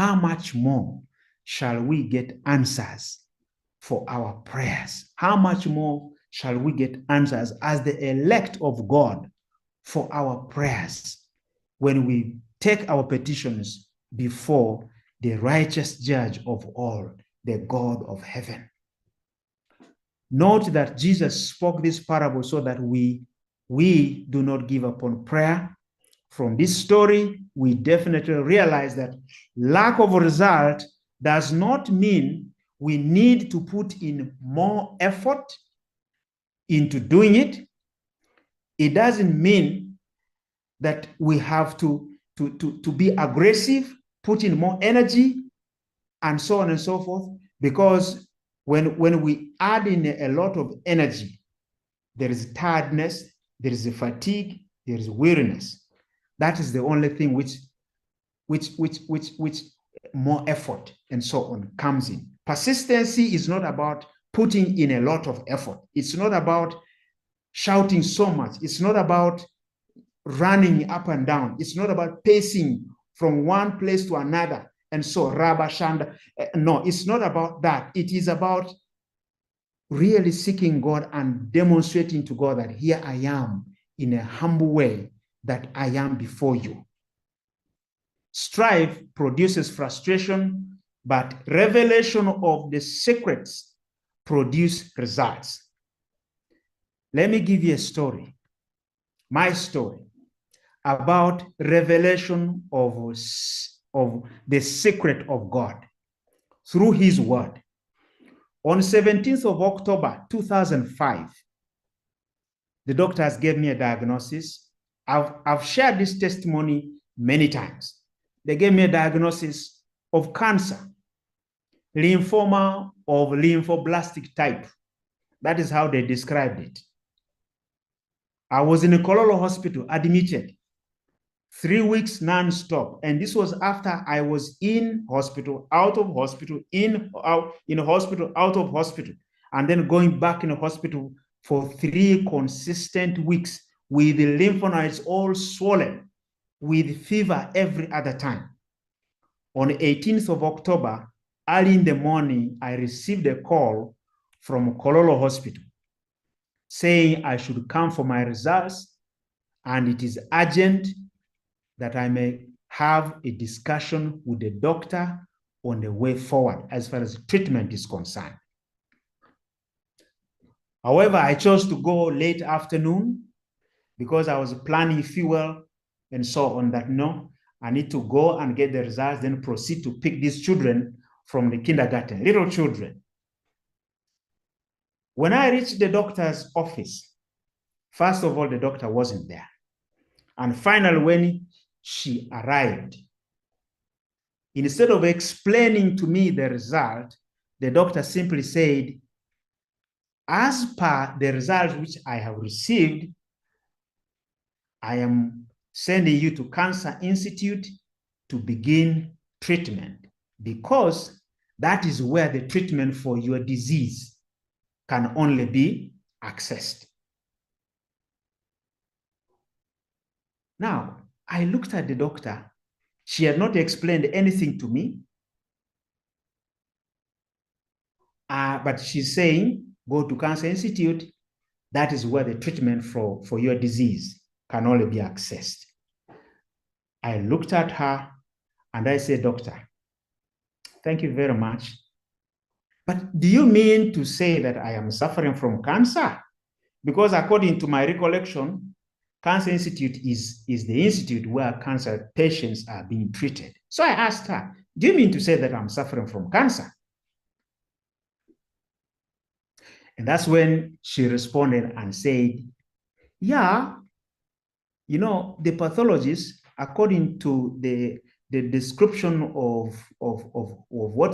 how much more shall we get answers for our prayers? How much more shall we get answers as the elect of God for our prayers when we take our petitions before the righteous judge of all, the God of heaven? Note that Jesus spoke this parable so that we do not give up on prayer. From this story, we definitely realize that lack of result does not mean we need to put in more effort into doing it. It doesn't mean that we have to be aggressive, put in more energy, and so on and so forth, because when we add in a lot of energy, there is tiredness, there is fatigue, there is weariness. That is the only thing which more effort and so on comes in. Persistency is not about putting in a lot of effort. It's not about shouting so much. It's not about running up and down. It's not about pacing from one place to another. And so, Rabba Shanda. No, it's not about that. It is about really seeking God and demonstrating to God that here I am in a humble way, that I am before you. Strife produces frustration, but revelation of the secrets produce results. Let me give you a story, my story, about revelation of the secret of God through his word. On 17th of October, 2005, the doctors gave me a diagnosis. I've shared this testimony many times. They gave me a diagnosis of cancer, lymphoma of lymphoblastic type. That is how they described it. I was in a Kololo hospital, admitted, 3 weeks non-stop. And this was after I was in hospital, out of hospital, in hospital, out of hospital, and then going back in the hospital for 3 consistent weeks with the lymph nodes all swollen, with fever every other time. On the 18th of October, early in the morning, I received a call from Kololo Hospital saying I should come for my results, and it is urgent that I may have a discussion with the doctor on the way forward as far as treatment is concerned. However, I chose to go late afternoon because I was planning fuel and so on, that no, I need to go and get the results, then proceed to pick these children from the kindergarten, little children. When I reached the doctor's office, first of all, the doctor wasn't there. And finally, when she arrived, instead of explaining to me the result, the doctor simply said, as per the results which I have received, I am sending you to Cancer Institute to begin treatment, because that is where the treatment for your disease can only be accessed. Now, I looked at the doctor. She had not explained anything to me. But she's saying, go to Cancer Institute. That is where the treatment for your disease can only be accessed. I looked at her and I said, doctor, thank you very much. But do you mean to say that I am suffering from cancer? Because according to my recollection, Cancer Institute is the institute where cancer patients are being treated. So I asked her, do you mean to say that I'm suffering from cancer? And that's when she responded and said, yeah, you know, the pathologist, according to the description of what